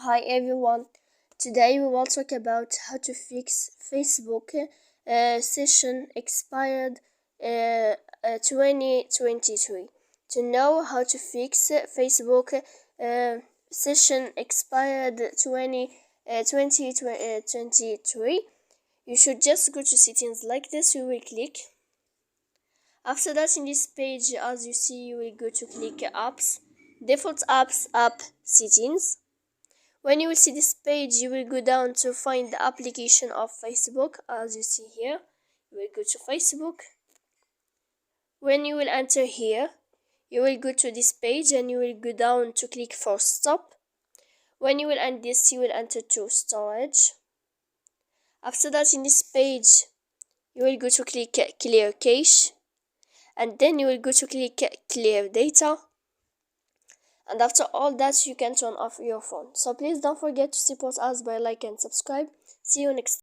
Hi everyone, today we will talk about how to fix Facebook session expired 2023. To know how to fix Facebook session expired 2023, you should just go to settings like this. You will click. After that, in this page, as you see, you will go to click apps, default apps, app settings. When you will see this page, you will go down to find the application of Facebook. As you see here, you will go to Facebook. When you will enter here, you will go to this page and you will go down to click for stop. When you will end this, you will enter to storage. After that, in this page, you will go to click clear cache, and then you will go to click clear data. And after all that, you can turn off your phone. So please don't forget to support us by like and subscribe. See you next time.